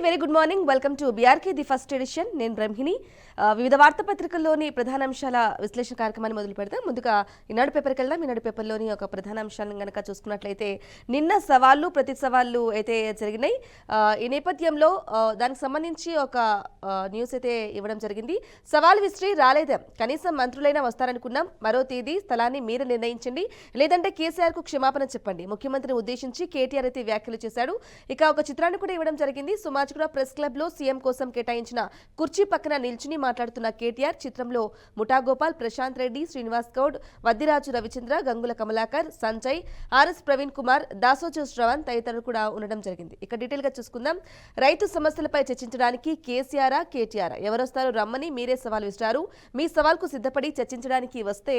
Very good morning. Welcome to BRK the first edition. నేను బ్రహ్మిణి. వివిధ వార్తాపత్రికల్లోని ప్రధాన అంశాల విశ్లేషణ కార్యక్రమాన్ని మొదలు పెడతాం. ముందుగా ఈనాడు పేపర్కి వెళ్దాం. ఈనాడు పేపర్లోని ఒక ప్రధాన అంశాన్ని కనుక చూసుకున్నట్లయితే నిన్న సవాళ్లు ప్రతి సవాళ్లు అయితే జరిగినాయి. ఈ నేపథ్యంలో దానికి సంబంధించి ఒక న్యూస్ అయితే ఇవ్వడం జరిగింది. సవాల్ విసిరి రాలేదాం, కనీసం మంత్రులైనా వస్తారనుకున్నాం, మరో తేదీ స్థలాన్ని మీరే నిర్ణయించండి, లేదంటే కేసీఆర్ కు క్షమాపణ చెప్పండి. ముఖ్యమంత్రిని ఉద్దేశించి కేటీఆర్ అయితే వ్యాఖ్యలు చేశాడు. ఇక ఒక చిత్రాన్ని కూడా ఇవ్వడం జరిగింది. సుమాజ్గూడ ప్రెస్ క్లబ్ లో సీఎం కోసం కేటాయించిన కుర్చీ పక్కన నిల్చుని మాట్లాడుతున్న కేటీఆర్. చిత్రంలో ముఠా గోపాల్, ప్రశాంత్ రెడ్డి, శ్రీనివాస్ గౌడ్, వద్దిరాజు రవిచంద్ర, గంగుల కమలాకర్, సంజయ్, ఆర్ఎస్ ప్రవీణ్ కుమార్, దాసోజు శ్రవణ్ తదితరులు కూడా ఉండడం జరిగింది. ఇక డీటెయిల్ గా చూసుకుందాం. రైతు సమస్యలపై చర్చించడానికి కేసీఆర్ కేటీఆర్ ఎవరొస్తారో రమ్మని మీరే సవాల్ విసిరారు. మీ సవాల్కు సిద్ధపడి చర్చించడానికి వస్తే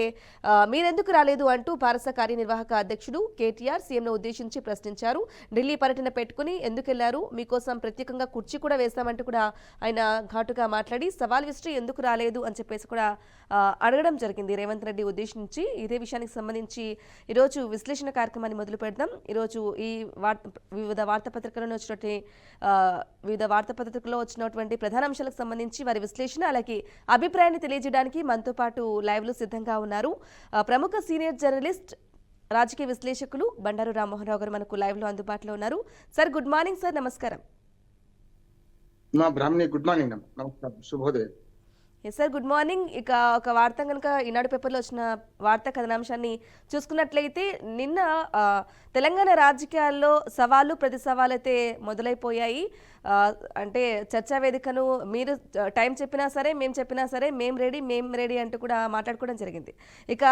మీరెందుకు రాలేదు అంటూ భారత కార్యనిర్వాహక అధ్యక్షుడు కేటీఆర్ సీఎంను ఉద్దేశించి ప్రశ్నించారు. ఢిల్లీ పర్యటన పెట్టుకుని ఎందుకు వెళ్లారు, మీకోసం ప్రత్యేకంగా కుర్చీ కూడా వేస్తామంటూ కూడా ఆయన ఘాటుగా మాట్లాడి సవాల్ విసిరి ఎందుకు రాలేదు అని చెప్పేసి కూడా అడగడం జరిగింది రేవంత్ రెడ్డి ఉద్దేశించి. ఇదే విషయానికి సంబంధించి ఈరోజు విశ్లేషణ కార్యక్రమాన్ని మొదలు పెడదాం. ఈరోజు ఈ వివిధ వార్తాపత్రికల్లో వచ్చినటువంటి ప్రధాన అంశాలకు సంబంధించి వారి విశ్లేషణ అలాగే అభిప్రాయాన్ని తెలియజేయడానికి మనతో పాటు లైవ్లో సిద్ధంగా ఉన్నారు ప్రముఖ సీనియర్ జర్నలిస్ట్, రాజకీయ విశ్లేషకులు బండారు రామ్మోహన్ రావు గారు మనకు లైవ్ లో అందుబాటులో ఉన్నారు. Sir good morning. సార్ నమస్కారం. బ్రాహ్మణి గుడ్ మార్నింగ్. నమస్కారం, శుభోదయం. Sir good morning. ఇక ఒక వార్త కనుక ఈనాడు పేపర్లో వచ్చిన వార్తా కథనాంశాన్ని చూసుకున్నట్లయితే నిన్న తెలంగాణ రాజకీయాల్లో సవాళ్ళు ప్రతి సవాలు అయితే మొదలైపోయాయి. అంటే చర్చా వేదికను మీరు టైం చెప్పినా సరే, మేము చెప్పినా సరే, మేము రెడీ అంటూ కూడా మాట్లాడుకోవడం జరిగింది. ఇక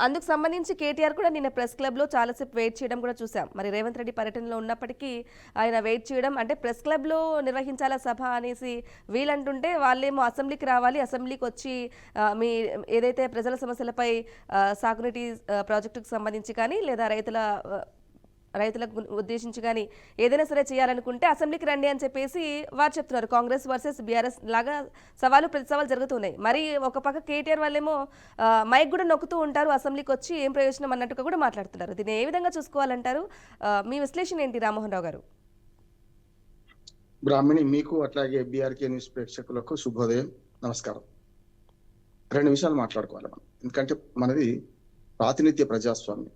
అందుకు సంబంధించి కేటీఆర్ కూడా నిన్న ప్రెస్ క్లబ్లో చాలాసేపు వెయిట్ చేయడం కూడా చూసాం. మరి రేవంత్ రెడ్డి పర్యటనలో ఉన్నప్పటికీ ఆయన వెయిట్ చేయడం, అంటే ప్రెస్ క్లబ్లో నిర్వహించాలా సభ అనేసి వీళ్ళంటుంటే వాళ్ళేమో అసెంబ్లీకి రావాలి, అసెంబ్లీకి వచ్చి మీ ఏదైతే ప్రజల సమస్యలపై సాగునీటి ప్రాజెక్టుకు సంబంధించి కానీ లేదా రైతులకు ఉద్దేశించి కానీ ఏదైనా సరే చేయాలనుకుంటే అసెంబ్లీకి రండి అని చెప్పేసి వారు చెప్తున్నారు. కాంగ్రెస్ వర్సెస్ బీఆర్ఎస్ లాగా సవాలు ప్రతి సవాలు జరుగుతున్నాయి. మరి ఒక పక్క కేటీఆర్ వాళ్ళేమో మైక్ కూడా నొక్కుతూ ఉంటారు, అసెంబ్లీకి వచ్చి ఏం ప్రయోజనం అన్నట్టుగా కూడా మాట్లాడుతున్నారు. దీన్ని ఏ విధంగా చూసుకోవాలంటారు? మీ విశ్లేషణ ఏంటి రామ్మోహన్ రావు గారు? బ్రాహ్మణి, మీకు అట్లాగే బీఆర్కే న్యూస్ ప్రేక్షకులకు శుభోదయం, నమస్కారం. రెండు విషయాలు మాట్లాడుకోవాలి మనం, ఎందుకంటే మనది ప్రాతినిధ్య ప్రజాస్వామ్యం.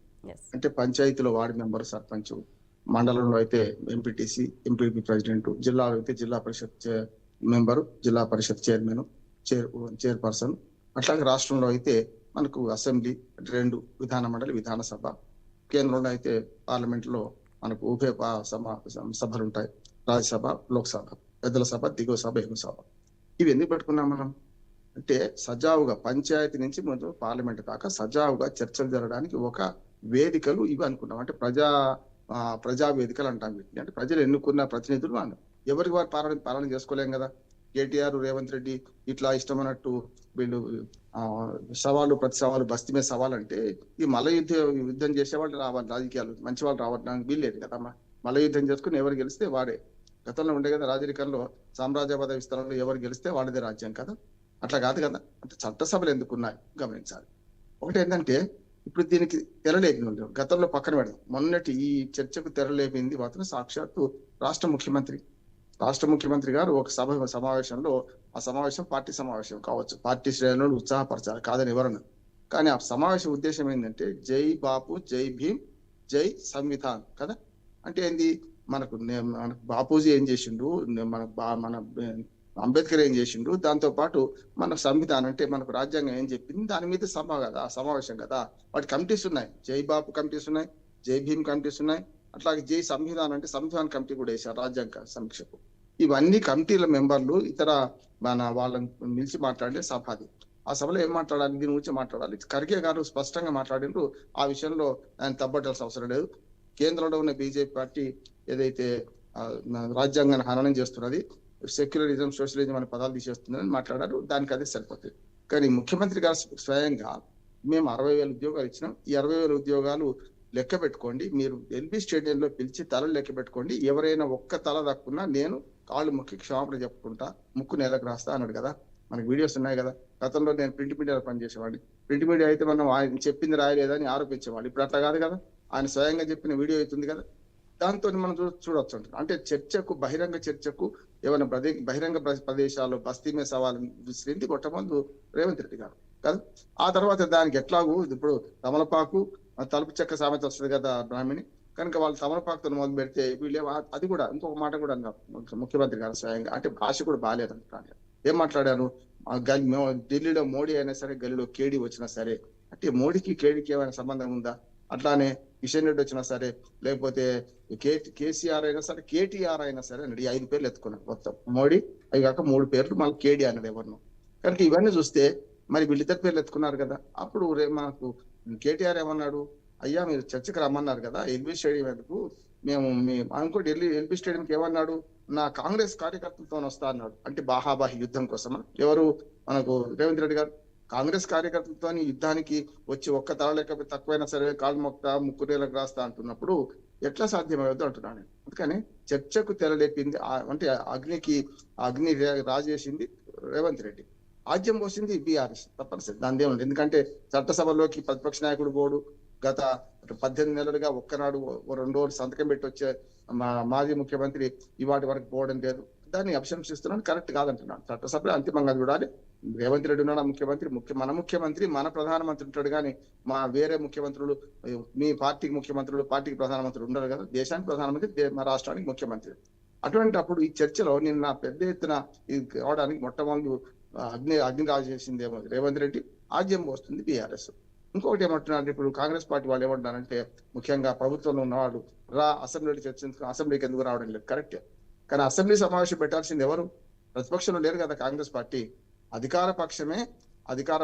అంటే పంచాయతీలో వార్డు మెంబర్, సర్పంచ్, మండలంలో అయితే ఎంపీటీసీ, ఎంపీపీ ప్రెసిడెంట్, జిల్లాలో అయితే జిల్లా పరిషత్ మెంబరు, జిల్లా పరిషత్ చైర్పర్సన్, అట్లాగే రాష్ట్రంలో అయితే మనకు అసెంబ్లీ, 2 విధాన మండలి, విధానసభ, కేంద్రంలో అయితే పార్లమెంట్ లో మనకు ఉభయ సభలు ఉంటాయి, రాజ్యసభ, లోక్సభ, పెద్దల సభ, దిగువ సభ, ఎగువ సభ. ఇవి ఎందుకు పెట్టుకున్నాం మనం అంటే సజావుగా పంచాయతీ నుంచి ముందు పార్లమెంట్ దాకా సజావుగా చర్చలు జరగడానికి ఒక వేదికలు ఇవి అనుకున్నాం. అంటే ప్రజా వేదికలు అంటాం వీటిని. అంటే ప్రజలు ఎన్నుకున్న ప్రతినిధులు వాళ్ళు ఎవరికి వారు పాలన చేసుకోలేం కదా. కేటీఆర్, రేవంత్ రెడ్డి ఇట్లా ఇష్టమైనట్టు వీళ్ళు సవాళ్ళు ప్రతి సవాలు, బస్తీ మీద సవాల్ అంటే ఈ మల్ల యుద్ధం చేసేవాళ్ళు రావాలి, రాజకీయాలు మంచి వాళ్ళు రావడానికి వీల్లేదు కదా. మల్ల యుద్ధం చేసుకుని ఎవరు గెలిస్తే వాడే. గతంలో ఉండే కదా రాజరికంలో సామ్రాజ్యవాద విస్తరణలో ఎవరు గెలిస్తే వాళ్ళదే రాజ్యం కదా. అట్లా కాదు కదా. అంటే చట్టసభలు ఎందుకున్నాయి గమనించాలి. ఒకటి ఏంటంటే ఇప్పుడు దీనికి తెరలేపి ఉంది, గతంలో పక్కన పెడదాం. మొన్నటి ఈ చర్చకు తెరలేపింది మాత్రం సాక్షాత్తు రాష్ట్ర ముఖ్యమంత్రి గారు ఒక సమావేశంలో, ఆ సమావేశం పార్టీ సమావేశం కావచ్చు, పార్టీ శ్రేణులను ఉత్సాహపరచాలి కాదని ఎవరన్నా, కానీ ఆ సమావేశం ఉద్దేశం ఏంటంటే జై బాపు, జై భీమ్, జై సంవిధాన్ కదా. అంటే ఏంది, మనకు బాపూజీ ఏం చేసిండు, మన అంబేద్కర్ ఏం చేసిండు, దాంతో పాటు మన సంవిధానం అంటే మనకు రాజ్యాంగం ఏం చెప్పింది, దాని మీద సమావేశం కదా. వాటి కమిటీస్ ఉన్నాయి, జై బాపు కమిటీస్ ఉన్నాయి, జై భీమ్ కమిటీస్ ఉన్నాయి, అట్లాగే జై సంవిధానం అంటే సంవిధాన కమిటీ కూడా వేశారు రాజ్యాంగ సమీక్షకు. ఇవన్నీ కమిటీల మెంబర్లు ఇతర వాళ్ళని నిలిచి మాట్లాడే సభ అది. ఆ సభలో ఏం మాట్లాడాలి, దీని గురించి మాట్లాడాలి. ఖర్గే గారు స్పష్టంగా మాట్లాడిండ్రు, ఆ విషయంలో ఆయన తప్పట్టాల్సిన అవసరం లేదు. కేంద్రంలో ఉన్న బీజేపీ పార్టీ ఏదైతే రాజ్యాంగాన్ని హననం చేస్తున్నది, సెక్యులరిజం, సోషలిజం అనే పదాలు తీసేస్తుందని మాట్లాడారు. దానికి అదే సరిపోతుంది. కానీ ముఖ్యమంత్రి గారు స్వయంగా మేము 60,000 ఉద్యోగాలు ఇచ్చినాం, ఈ 60,000 ఉద్యోగాలు లెక్క పెట్టుకోండి, మీరు ఎల్బీ స్టేడియంలో పిలిచి తలలు లెక్క పెట్టుకోండి, ఎవరైనా ఒక్క తల దక్కున్నా నేను కాళ్ళు మొక్కి క్షమాపణ చెప్పుకుంటా, ముక్కు నేలకు రాస్తా అన్నాడు కదా. మనకి వీడియోస్ ఉన్నాయి కదా. గతంలో నేను ప్రింట్ మీడియాలో పనిచేసేవాడిని. ప్రింట్ మీడియా అయితే మనం ఆయన చెప్పింది రాయలేదని ఆరోపించేవాడు. ఇప్పుడు అట్లా కాదు కదా, ఆయన స్వయంగా చెప్పిన వీడియో అవుతుంది కదా. దాంతో మనం చూడొచ్చు. అంటే చర్చకు, బహిరంగ చర్చకు ఏమైనా బహిరంగ ప్రదేశాల్లో బస్తీ మీద సవాల్ విసిరింది మొట్టమొదలు రేవంత్ రెడ్డి గారు కదా. ఆ తర్వాత దానికి ఎట్లాగూ ఇప్పుడు తమలపాకు తలుపు చెక్క సామెత వస్తుంది కదా బ్రాహ్మణి, కనుక వాళ్ళు తమలపాకుతో మొదలు పెడితే వీళ్ళే అది కూడా ఇంకొక మాట కూడా అన్నారు ముఖ్యమంత్రి గారు స్వయంగా, అంటే భాష కూడా బాగాలేదు అంటున్నాను. ఏం మాట్లాడారు, ఢిల్లీలో మోడీ అయినా సరే గల్లీలో కేడీ వచ్చినా సరే, అంటే మోడీకి కేడీకి ఏమైనా సంబంధం ఉందా? అట్లానే కిషన్ రెడ్డి వచ్చినా సరే, లేకపోతే కేసీఆర్ అయినా సరే, కేటీఆర్ అయినా సరే అన్నాడు. ఈ 5 పేర్లు ఎత్తుకున్నాడు మొత్తం. మోడీ అవి కాక 3 పేర్లు, మళ్ళీ కేడీ అన్నాడు ఎవరిను. కనుక ఇవన్నీ చూస్తే మరి వీళ్ళిద్దరు పేర్లు ఎత్తుకున్నారు కదా. అప్పుడు మనకు కేటీఆర్ ఏమన్నాడు, అయ్యా మీరు చర్చకు రమ్మన్నారు కదా ఎల్బీ స్టేడియం ఎందుకు, మేము ఇంకోటి ఎల్బీ స్టేడియంకి ఏమన్నాడు, నా కాంగ్రెస్ కార్యకర్తలతో వస్తా అన్నాడు. అంటే బాహాబాహి యుద్ధం కోసమా? ఎవరు మనకు రేవంత్ రెడ్డి గారు కాంగ్రెస్ కార్యకర్తలతో యుద్ధానికి వచ్చి ఒక్క తల లేకపోతే తక్కువైనా సరే కాళ్ళు మొక్తా ముక్కురేలకు రాస్తా అంటున్నప్పుడు ఎట్లా సాధ్యమయ్యొద్దు అంటున్నాను. అందుకని చర్చకు తెరలేపింది అంటే అగ్ని రాజేసింది రేవంత్ రెడ్డి, ఆజ్యం పోసింది బీఆర్ఎస్. తప్పనిసరి దాని ఏముంది. ఎందుకంటే చట్టసభలోకి ప్రతిపక్ష నాయకుడు పోడు, గత 18 నెలలుగా ఒక్కనాడు 2 రోజులు సంతకం పెట్టి వచ్చే మాజీ ముఖ్యమంత్రి ఇవాటి వరకు పోవడం లేదు. దాన్ని అభిశంసిస్తున్నాను, కరెక్ట్ కాదంటున్నాను. చట్టసభలో అంతిమంగా చూడాలి. రేవంత్ రెడ్డి ఉన్నాడు ముఖ్యమంత్రి, మన ముఖ్యమంత్రి మన ప్రధానమంత్రి ఉంటాడు కానీ మా వేరే ముఖ్యమంత్రులు, మీ పార్టీకి ముఖ్యమంత్రులు పార్టీకి ప్రధానమంత్రి ఉండరు కదా. దేశానికి ప్రధానమంత్రి, మా రాష్ట్రానికి ముఖ్యమంత్రి. అటువంటి అప్పుడు ఈ చర్చలో నిన్న పెద్ద ఎత్తున ఇది కావడానికి మొట్టమొదటి అగ్ని రాజేసిందేమో రేవంత్ రెడ్డి, ఆజ్యం వస్తుంది బీఆర్ఎస్. ఇంకొకటి ఏమంటున్నారు, ఇప్పుడు కాంగ్రెస్ పార్టీ వాళ్ళు ఏమంటున్నారంటే ముఖ్యంగా ప్రభుత్వంలో ఉన్నవాళ్ళు అసెంబ్లీలో చర్చించుకుని అసెంబ్లీకి ఎందుకు రావడం లేదు. కరెక్టే, కానీ అసెంబ్లీ సమావేశం పెట్టాల్సింది ఎవరు? ప్రతిపక్షంలో లేరు కదా కాంగ్రెస్ పార్టీ. అధికార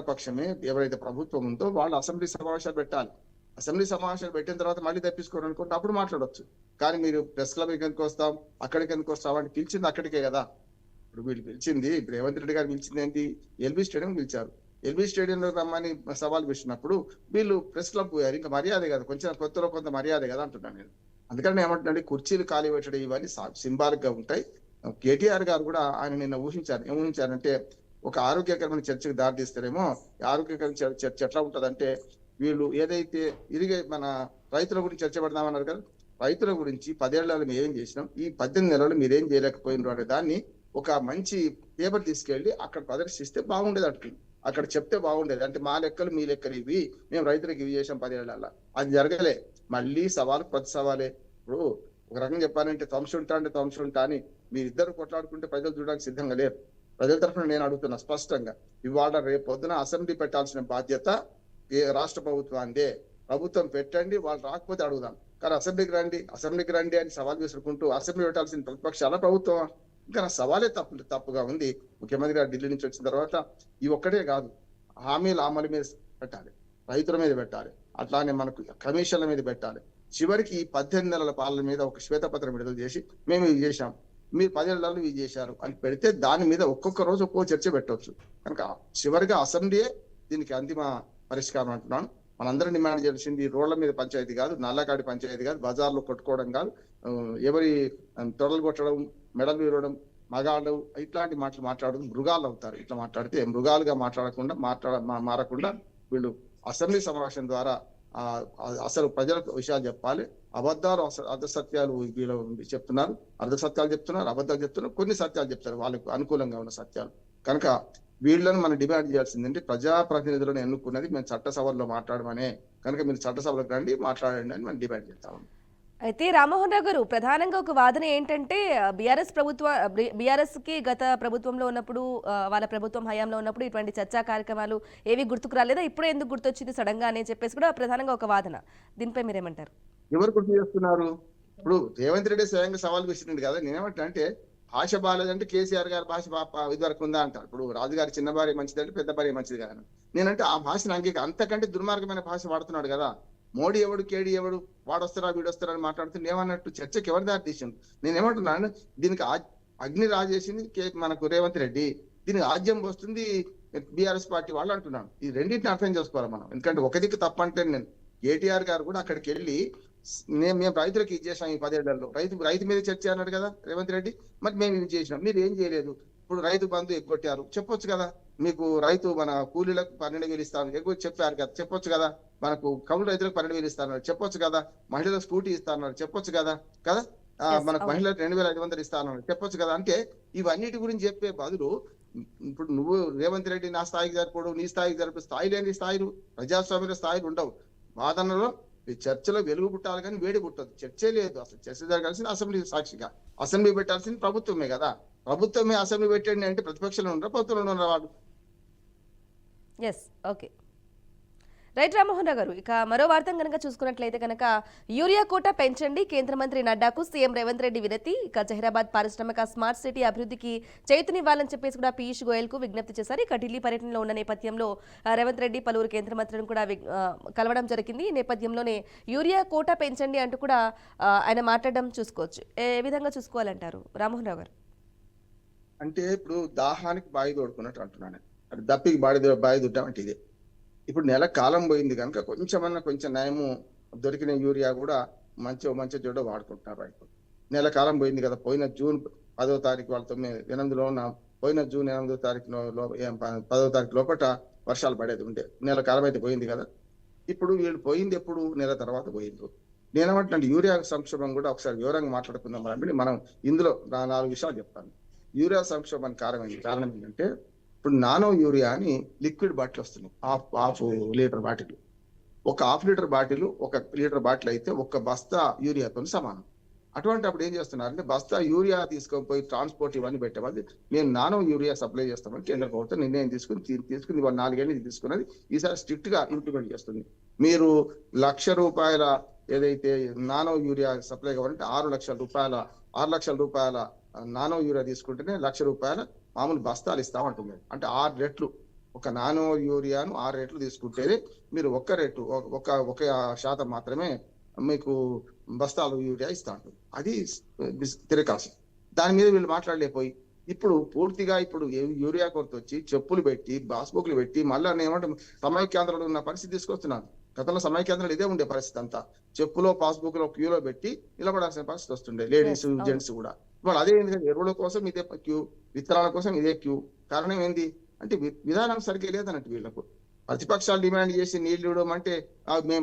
పక్షమే ఎవరైతే ప్రభుత్వం ఉందో వాళ్ళు అసెంబ్లీ సమావేశాలు పెట్టాలి. అసెంబ్లీ సమావేశాలు పెట్టిన తర్వాత మళ్ళీ తప్పించుకోవడం అనుకుంటే అప్పుడు మాట్లాడవచ్చు. కానీ మీరు ప్రెస్ క్లబ్ ఎందుకు వస్తాం, అక్కడికి ఎందుకు వస్తాం అంటే పిలిచింది అక్కడికే కదా. ఇప్పుడు వీళ్ళు పిలిచింది, రేవంత్ రెడ్డి గారు పిలిచింది ఏంటి, ఎల్బీ స్టేడియం పిలిచారు. ఎల్బీ స్టేడియంలో రమ్మని సవాల్ పెట్టినప్పుడు వీళ్ళు ప్రెస్ క్లబ్ పోయారు. ఇంకా మర్యాదే కదా, కొత్తలో కొంత మర్యాదే కదా అంటున్నాను నేను. అందుకని ఏమంటున్నాడు, కుర్చీలు ఖాళీ పెట్టడం ఇవన్నీ సింబాలిక్ గా ఉంటాయి. కేటీఆర్ గారు కూడా ఆయన నిన్న ఊహించారు. ఏం ఊహించారంటే ఒక ఆరోగ్యకరమైన చర్చకు దారితీస్తారేమో. ఆరోగ్యకరమైన చర్చ ఎట్లా ఉంటదంటే, వీళ్ళు ఏదైతే మన రైతుల గురించి చర్చ పెడదామన్నారు కదా, రైతుల గురించి 10 ఏళ్లలో మేము ఏం చేసినాం, ఈ 18 నెలలు మీరేం చేయలేకపోయినారు అనే దాన్ని ఒక మంచి పేపర్ తీసుకెళ్లి అక్కడ ప్రదర్శిస్తే బాగుండేది అంటుంది. అక్కడ చెప్తే బాగుండేది. అంటే మా లెక్కలు మీ లెక్కలు ఇవి, మేము రైతులకు ఇవి చేసాం 10 ఏళ్లలో. అది జరగలే. మళ్ళీ సవాలు ప్రతి సవాలే. ఇప్పుడు ఒక రకంగా చెప్పాలంటే తంశుంటా అని మీరిద్దరు కొట్లాడుకుంటే ప్రజలు చూడడానికి సిద్ధంగా లేరు. ప్రజల తరఫున నేను అడుగుతున్నా స్పష్టంగా, ఇవాళ రేపు పొద్దున అసెంబ్లీ పెట్టాల్సిన బాధ్యత రాష్ట్ర ప్రభుత్వాందే. ప్రభుత్వం పెట్టండి, వాళ్ళు రాకపోతే అడుగుదాం. కానీ అసెంబ్లీకి రండి అని సవాల్ విసురుకుంటూ అసెంబ్లీ పెట్టాల్సిన ప్రతిపక్షాల ప్రభుత్వం. ఇంకా నా సవాలే తప్పుగా ఉంది. ముఖ్యమంత్రి గారు ఢిల్లీ నుంచి వచ్చిన తర్వాత ఈ ఒక్కటే కాదు, హామీల అమలు మీద పెట్టాలి, రైతుల మీద పెట్టాలి, అట్లానే మనకు కమిషన్ల మీద పెట్టాలి. చివరికి ఈ 18 నెలల పాలన మీద ఒక శ్వేతపత్రం విడుదల చేసి మేము ఇది చేశాం, మీరు 10 ఏళ్లలో ఇది చేశారు అని పెడితే దాని మీద ఒక్కొక్క రోజు ఒక్కో చర్చ పెట్టవచ్చు. కనుక చివరిగా అసెంబ్లీయే దీనికి అంతిమ పరిష్కారం అంటున్నాను. మనందరం డిమాండ్ చేయాల్సింది రోడ్ల మీద పంచాయతీ కాదు, నల్లకాడి పంచాయతీ కాదు, బజార్లో కొట్టుకోవడం కాదు, ఎవరి తొడలు కొట్టడం, మెడలు విరవడం, మగాళ్ళు ఇట్లాంటి మాటలు మాట్లాడడం మృగాలు అవుతారు. ఇట్లా మాట్లాడితే మృగాలుగా మారకుండా వీళ్ళు అసెంబ్లీ సమావేశం ద్వారా అసలు ప్రజలకు విషయాలు చెప్పాలి. అబద్ధాలు అర్ధసత్యాలు వీళ్ళు చెప్తున్నారు, అర్ధసత్యాలు చెప్తున్నారు, అబద్ధాలు చెప్తున్నారు, కొన్ని సత్యాలు చెప్తారు వాళ్ళకు అనుకూలంగా ఉన్న సత్యాలు. కనుక వీళ్ళని మనం డిమాండ్ చేయాల్సిందంటే ప్రజాప్రతినిధులను ఎన్నుకున్నది మేము చట్టసభల్లో మాట్లాడమనే. కనుక మీరు చట్టసభలకు రండి, మాట్లాడండి అని మనం డిమాండ్ చేస్తాము. అయితే రామ్మోహన్ రావు గారు, ప్రధానంగా ఒక వాదన ఏంటంటే బీఆర్ఎస్కి గత ప్రభుత్వంలో ఉన్నప్పుడు, వాళ్ళ ప్రభుత్వం హయాంలో ఉన్నప్పుడు ఇటువంటి చర్చా కార్యక్రమాలు ఏవి గుర్తుకు రాలేదా, ఇప్పుడే ఎందుకు గుర్తొచ్చింది సడన్ గా అని చెప్పేసి కూడా ప్రధానంగా ఒక వాదన. దీనిపై మీరేమంటారు? ఎవరు గుర్తు చేస్తున్నారు? ఇప్పుడు రేవంత్ రెడ్డి స్వయంగా సవాల్ విసిరింది కదా. నేనేమంటే భాష బాగాలేదంటే కేసీఆర్ గారి భాష ఇదివరకు ఉందా అంటారు. ఇప్పుడు రాజుగారి చిన్న భార్య మంచిదంటే పెద్ద భార్య మంచిది కదా. నేనంటే ఆ భాషను అంతకంటే దుర్మార్గమైన భాష వాడుతున్నాడు కదా. మోడీ ఎవడు, కేడీ ఎవడు, వాడొస్తారా వీడొస్తారా అని మాట్లాడుతూ ఏమన్నట్టు చర్చకి ఎవరి దారి తీసింది? నేనేమంటున్నాను, దీనికి అగ్ని రాజేసింది మనకు రేవంత్ రెడ్డి, దీనికి ఆజ్యం వస్తుంది బీఆర్ఎస్ పార్టీ వాళ్ళు అంటున్నాను. ఈ రెండింటిని అర్థం చేసుకోవాలి మనం. ఎందుకంటే ఒక దిక్కు తప్పంటే నేను కేటీఆర్ గారు కూడా అక్కడికి వెళ్ళి మేము రైతులకు ఇది చేసాం, ఈ 10 ఏళ్లలో రైతు మీద చర్చ అన్నాడు కదా రేవంత్ రెడ్డి. మరి మేము ఇది చేసినాం, మీరు ఏం చేయలేదు. ఇప్పుడు రైతు బంధు ఎగ్గొట్టారు, చెప్పొచ్చు కదా. మీకు రైతు మన కూలీలకు 12,000 ఇస్తాను ఎగ్గొచ్చి చెప్పారు కదా, చెప్పొచ్చు కదా. మనకు కౌలు రైతులకు 12,000 ఇస్తాను చెప్పొచ్చు కదా. మహిళలకు స్కూటీ ఇస్తాను చెప్పొచ్చు కదా. మనకు మహిళలకు 2,500 ఇస్తాను చెప్పొచ్చు కదా. అంటే ఇవన్నిటి గురించి చెప్పే బదులు ఇప్పుడు నువ్వు రేవంత్ రెడ్డి నా స్థాయికి సరిపోడు, నీ స్థాయికి సరిపోడు, స్థాయి లేని స్థాయిలు ప్రజాస్వామ్య స్థాయిలు ఉండవు. వాదనలో ఈ చర్చలో వెలుగు పుట్టాలి కానీ వేడి పుట్టదు. చర్చే లేదు, అసలు చర్చ జరగాల్సింది అసెంబ్లీ సాక్షిగా. అసెంబ్లీ పెట్టాల్సింది ప్రభుత్వమే కదా. ప్రభుత్వమే అసెంబ్లీ పెట్టండి అంటే ప్రతిపక్షంలో ఉండరా, ప్రభుత్వంలో ఉండరా వాళ్ళు? Yes, okay, right Rammohan Rao గారు. ఇక మరో వార్త కనుక చూసుకున్నట్లయితే కనుక యూరియా కోట పెంచండి, కేంద్ర మంత్రి నడ్డాకు సీఎం రేవంత్ రెడ్డి వినతి. ఇక జహీరాబాద్ పారిశ్రామిక స్మార్ట్ సిటీ అభివృద్ధికి చేతునివ్వాలని చెప్పేసి కూడా పీయూష్ గోయల్ కు విజ్ఞప్తి చేశారు. ఇక ఢిల్లీ పర్యటనలో ఉన్న నేపథ్యంలో రేవంత్ రెడ్డి పలువురు కేంద్ర మంత్రులను కూడా కలవడం జరిగింది. ఈ నేపథ్యంలోనే యూరియా కోట పెంచండి అంటూ కూడా ఆయన మాట్లాడడం చూసుకోవచ్చు. ఏ విధంగా చూసుకోవాలంటారు రామ్మోహన్ రావు గారు? అంటే ఇప్పుడు దాహానికి బాయి తోడుకున్నట్టు అంటున్నాను, అది దప్పికి బాయి దుడ్డం అంటే ఇదే. ఇప్పుడు నెల కాలం పోయింది కనుక కొంచెం నయము దొరికిన యూరియా కూడా మంచి జోడ వాడుకుంటున్నారు రైతు. నెల కాలం పోయింది కదా, పోయిన జూన్ 10వ తారీఖు వాళ్ళ 8లో ఉన్న పోయిన జూన్ 8వ తారీఖు 10వ తారీఖు లోపల వర్షాలు పడేది ఉండే. నెల కాలం అయితే పోయింది కదా. ఇప్పుడు వీళ్ళు పోయింది ఎప్పుడు? నెల తర్వాత పోయింది. నేనేమంటున్నాను, యూరియా సంక్షోభం కూడా ఒకసారి వివరంగా మాట్లాడుకుందాం అని మనం ఇందులో 4 విషయాలు చెప్తాను. యూరియా సంక్షోభానికి కారణం ఏంటంటే, ఇప్పుడు నానో యూరియా అని లిక్విడ్ బాటిల్ వస్తుంది, హాఫ్ లీటర్ బాటిల్. ఒక half litre bottle 1 litre bottle అయితే 1 బస్తా యూరియాతో సమానం. అటువంటి అప్పుడు ఏం చేస్తున్నారంటే, బస్తా యూరియా తీసుకొని పోయి ట్రాన్స్పోర్ట్ ఇవన్నీ పెట్టేవాళ్ళు మేము నానో యూరియా సప్లై చేస్తామని కేంద్ర ప్రభుత్వం నిర్ణయం తీసుకుని 4 ఏళ్ళు తీసుకున్నది. ఈసారి స్ట్రిక్ట్ గా ఇంప్లిమెంట్ చేస్తుంది. మీరు ₹1,00,000 ఏదైతే నానో యూరియా సప్లై కావాలంటే 6 లక్షల రూపాయల నానో యూరియా తీసుకుంటేనే ₹1,00,000 మామూలు బస్తాలు ఇస్తామంటుంది. అంటే 6 రెట్లు, ఒక నానో యూరియాను 6 రెట్లు తీసుకుంటేనే మీరు 1% మాత్రమే మీకు బస్తాలు యూరియా ఇస్తా ఉంటుంది. అది తిరకాసు. దాని మీద వీళ్ళు మాట్లాడలేకపోయి ఇప్పుడు పూర్తిగా యూరియా కొరత వచ్చి చెప్పులు పెట్టి పాస్బుక్లు పెట్టి మళ్ళీ ఏమంటే సమైక్యాంధ్రాలు ఉన్న పరిస్థితి తీసుకొస్తున్నాను. గతంలో సమైక్యాంధ్రాలు ఇదే ఉండే పరిస్థితి అంతా, చెప్పులో పాస్బుక్ లో క్యూలో పెట్టి నిలబడాల్సిన పరిస్థితి వస్తుండే లేడీస్ జెంట్స్ కూడా. ఇవాళ అదే ఏంటి, ఎరువుల కోసం ఇదే క్యూ, విత్తనాల కోసం ఇదే క్యూ. కారణం ఏంది అంటే విధానం సరిగ్గా లేదన్నట్టు వీళ్ళకు. ప్రతిపక్షాలు డిమాండ్ చేసి నీళ్లు ఇవ్వడం అంటే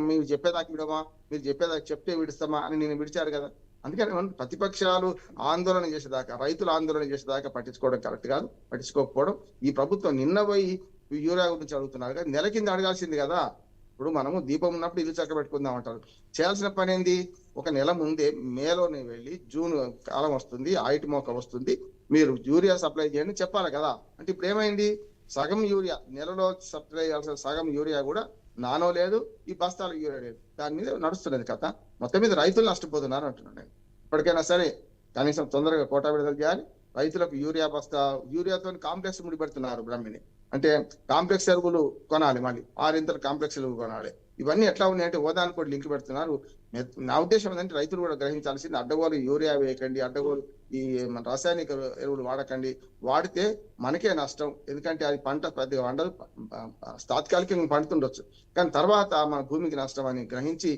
మీరు చెప్పేదాకా ఇవ్వడమా, మీరు చెప్పేదాకా చెప్తే విడుస్తామా అని నేను విడిచారు కదా. అందుకని ప్రతిపక్షాలు ఆందోళన చేసేదాకా, రైతులు ఆందోళన చేసేదాకా పట్టించుకోవడం కరెక్ట్ కాదు. పట్టించుకోకపోవడం ఈ ప్రభుత్వం నిన్న పోయి యూరియా గురించి అడుగుతున్నారు కదా, నెల కింద అడగాల్సింది కదా. ఇప్పుడు మనము దీపం ఉన్నప్పుడు ఇల్లు చక్క పెట్టుకుందాం అంటారు. చేయాల్సిన పని ఏంది, ఒక నెల ముందే మేలోనే వెళ్ళి జూన్ కాలం వస్తుంది, ఆయిటి మోక వస్తుంది, మీరు యూరియా సప్లై చేయండి చెప్పాలి కదా. అంటే ఇప్పుడు ఏమైంది, సగం యూరియా నెలలో సప్లై చేయాల్సిన సగం యూరియా కూడా నానో లేదు, ఈ బస్తాల యూరియా లేదు. దాని మీద నడుస్తున్నది కథ. మొత్తం మీద రైతులు నష్టపోతున్నారు అంటున్నాను నేను. ఇప్పటికైనా సరే కనీసం తొందరగా కోటా విడుదల చేయాలి. రైతులకు యూరియాతో కాంప్లెక్స్ ముడిపెడుతున్నారు బ్రహ్మిని. అంటే కాంప్లెక్స్ ఎరువులు కొనాలి, మళ్ళీ 6 కాంప్లెక్స్ ఎరువులు కొనాలి. ఇవన్నీ ఎట్లా ఉన్నాయంటే హోదాను కూడా లింక్ పెడుతున్నారు. నా ఉద్దేశం ఏంటంటే రైతులు కూడా గ్రహించాల్సింది, అడ్డగోలు యూరియా వేయకండి, అడ్డగోలు ఈ రాసాయనిక ఎరువులు వాడకండి. వాడితే మనకే నష్టం. ఎందుకంటే అది పంట పెద్దగా వండదు, తాత్కాలికంగా పండుతుండొచ్చు, కానీ తర్వాత మన భూమికి నష్టం అని గ్రహించి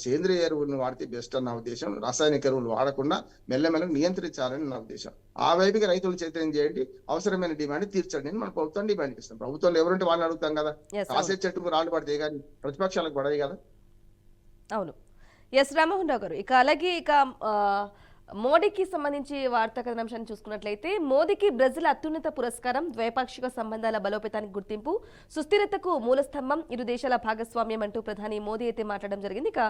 సేంద్రియ ఎరువులను వాడితే బెస్ట్ అన్న ఉద్దేశం. రాసాయనిక ఎరువులు వాడకుండా మెల్లమెల్లగా నియంత్రించాలని నా ఉద్దేశం. ఆ వైపుకి రైతులు చైతన్యం చేయండి, అవసరమైన డిమాండ్ తీర్చండి అని మన ప్రభుత్వం డిమాండ్ ఇస్తాం. ప్రభుత్వంలో ఎవరుంటే వాళ్ళని అడుగుతాం కదా. కాసే చెట్టుకు రాళ్ళు పడితే కానీ ప్రతిపక్షాలకు పడదు కదా. అవును, ఎస్ రామ్మోహన్ రావు గారు. ఇక అలాగే మోడీకి సంబంధించి వార్తా కథనాంశాన్ని చూసుకున్నట్లయితే, మోదీకి బ్రెజిల్ అత్యున్నత పురస్కారం, ద్వైపాక్షిక సంబంధాల బలోపేతానికి గుర్తింపు, సుస్థిరతకు మూలస్తంభం, ఇరు దేశాల భాగస్వామ్యం అంటూ ప్రధాని మోదీ అయితే మాట్లాడడం జరిగింది. ఇక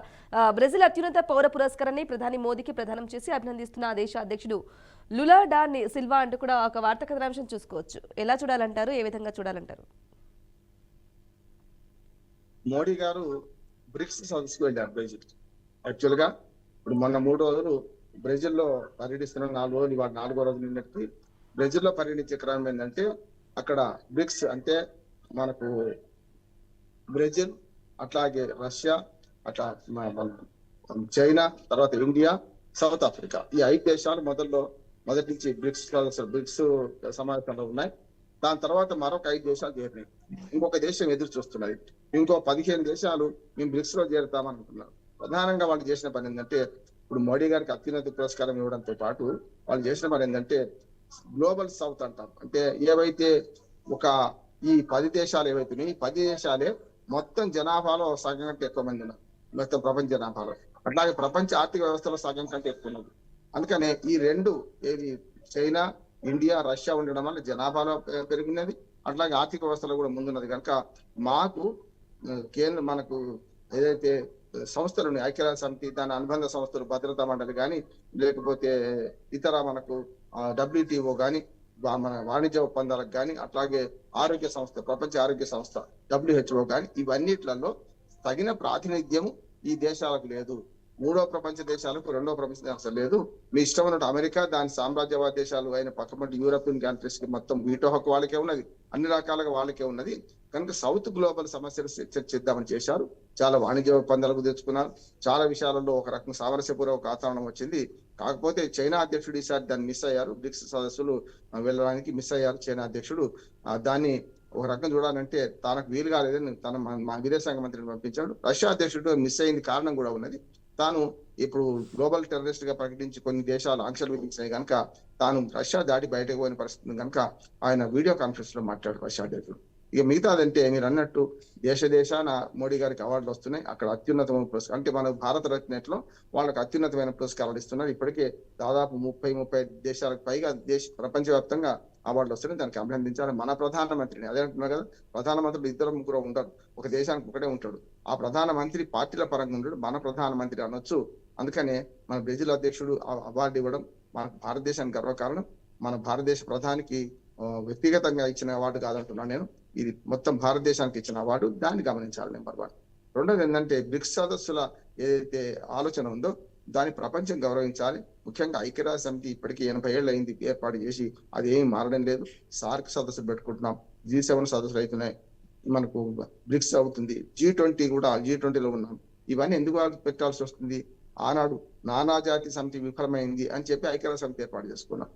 బ్రెజిల్ అత్యున్నత పౌర పురస్కారాన్ని ప్రధాని మోదీకి ప్రదానం చేసి అభినందిస్తున్న ఆ దేశ అధ్యక్షుడు లులా డా సిల్వా అంటూ కూడా ఒక వార్తా కథనాంశం చూసుకోవచ్చు. ఎలా చూడాలంటారు, ఏ విధంగా చూడాలంటారు? మోడీ గారు బ్రిక్స్ సదస్సుకు వెళ్ళారు బ్రెజిల్. యాక్చువల్ గా ఇప్పుడు మొన్న 3 రోజులు బ్రెజిల్లో పర్యటిస్తున్న 4 రోజులు, ఇవాళ 4వ రోజు నిన్నటి బ్రెజిల్లో పర్యటించే క్రమం ఏంటంటే, అక్కడ బ్రిక్స్ అంటే మనకు బ్రెజిల్, అట్లాగే రష్యా, అట్లా చైనా, తర్వాత ఇండియా, సౌత్ ఆఫ్రికా, ఈ 5 దేశాలు మొదటి నుంచి బ్రిక్స్ సమావేశంలో ఉన్నాయి. దాని తర్వాత మరొక 5 దేశాలు చేరినాయి. ఇంకొక దేశం ఎదురు చూస్తున్నది. ఇంకో 15 దేశాలు మేము బ్రిక్స్ లో చేరుతామనుకున్నారు. ప్రధానంగా వాళ్ళు చేసిన పని ఏంటంటే, ఇప్పుడు మోడీ గారికి అత్యున్నత పురస్కారం ఇవ్వడంతో పాటు వాళ్ళు చేసిన పని ఏంటంటే గ్లోబల్ సౌత్ అంటారు. అంటే ఏవైతే ఈ 10 దేశాలు ఏవైతున్నాయి, ఈ 10 దేశాలే మొత్తం జనాభాలో సగం కంటే ఎక్కువ మంది ఉన్నారు, మొత్తం ప్రపంచ జనాభాలో. అట్లాగే ప్రపంచ ఆర్థిక వ్యవస్థలో సగం కంటే ఎక్కువ ఉన్నది. అందుకనే ఈ 2 ఏది చైనా ఇండియా రష్యా ఉండడం వల్ల జనాభాలో పెరిగినది, అట్లాగే ఆర్థిక వ్యవస్థలో కూడా ముందున్నది కనుక మాకు కేంద్ర మనకు ఏదైతే సంస్థలు ఉన్నాయి, ఐక్యరాజ్య సమితి దాని అనుబంధ సంస్థలు, భద్రతా మండలి కానీ లేకపోతే ఇతర మనకు WTO కానీ మన వాణిజ్య ఒప్పందాలకు కానీ అట్లాగే ఆరోగ్య సంస్థ, ప్రపంచ ఆరోగ్య సంస్థ WHO కానీ ఇవన్నిట్లలో తగిన ప్రాతినిధ్యం ఈ దేశాలకు లేదు. మూడో ప్రపంచ దేశాలకు, రెండో ప్రపంచ దేశాలు లేదు. మీ ఇష్టం ఉన్నట్టు అమెరికా దాని సామ్రాజ్యవాద దేశాలు అయిన పక్కపంటి యూరోపియన్ కంట్రీస్ కి మొత్తం వీటో హక్కు వాళ్ళకే ఉన్నది, అన్ని రకాలుగా వాళ్ళకే ఉన్నది కనుక సౌత్ గ్లోబల్ సమస్యలు చర్చిద్దామని చేశారు. చాలా వాణిజ్య ఒప్పందాలకు తెచ్చుకున్నారు. చాలా విషయాలలో ఒక రకం సామరస్యపూర్వక వాతావరణం వచ్చింది. కాకపోతే చైనా అధ్యక్షుడు ఈసారి దాన్ని మిస్ అయ్యారు. బ్రిక్స్ సదస్సులు వెళ్ళడానికి మిస్ అయ్యారు చైనా అధ్యక్షుడు. దాన్ని ఒక రకం చూడాలంటే తనకు వీలు కాలేదని మా విదేశాంగ మంత్రిని పంపించాడు. రష్యా అధ్యక్షుడు మిస్ అయింది కారణం కూడా ఉన్నది. తాను ఇప్పుడు గ్లోబల్ టెర్రరిస్ట్ గా ప్రకటించి కొన్ని దేశాలు ఆంక్షలు విధించినాయి కనుక తాను రష్యా దాటి బయటకు పోయిన పరిస్థితి కనుక ఆయన వీడియో కాన్ఫరెన్స్ లో మాట్లాడారు రష్యా అధ్యక్షుడు. ఇక మిగతాదంటే మీరు అన్నట్టు దేశాన మోడీ గారికి అవార్డులు వస్తున్నాయి. అక్కడ అత్యున్నతమైన పురస్కారం అంటే మన భారత రత్నలో వాళ్ళకి అత్యున్నతమైన పురస్కారాలు ఇస్తున్నారు. ఇప్పటికే దాదాపు 30 దేశాలకు పైగా ప్రపంచవ్యాప్తంగా అవార్డులు వస్తున్నాయి. దానికి అభినందించాలి మన ప్రధానమంత్రిని. అదే అంటున్నారు కదా, ప్రధానమంత్రులు 2-3 ఉంటారు, ఒక దేశానికి ఒకటే ఉంటాడు. ఆ ప్రధానమంత్రి పార్టీల పరంగా ఉంటాడు, మన ప్రధానమంత్రి అనొచ్చు. అందుకనే మన బ్రెజిల్ అధ్యక్షుడు అవార్డు ఇవ్వడం మనకు భారతదేశానికి గర్వకారణం. మన భారతదేశ ప్రధానికి వ్యక్తిగతంగా ఇచ్చిన అవార్డు కాదంటున్నాను నేను, ఇది మొత్తం భారతదేశానికి ఇచ్చిన అవార్డు. దాన్ని గమనించాలి నెంబర్ 1. రెండోది ఏంటంటే బ్రిక్స్ సదస్సుల ఏదైతే ఆలోచన ఉందో దాన్ని ప్రపంచం గౌరవించాలి. ముఖ్యంగా ఐక్యరాజ్య సమితి ఇప్పటికీ 80 ఏళ్ళు అయింది ఏర్పాటు చేసి, అది ఏమి మారడం లేదు. సార్క్ సదస్సు పెట్టుకుంటున్నాం, G7 సదస్సులు అవుతున్నాయి, మనకు బ్రిక్స్ అవుతుంది, G20 కూడా G20లో ఉన్నాం. ఇవన్నీ ఎందుకు పెట్టాల్సి వస్తుంది? ఆనాడు నానాజాతి సమితి విఫలమైంది అని చెప్పి ఐక్యరాజ్య సమితి ఏర్పాటు చేసుకున్నాం.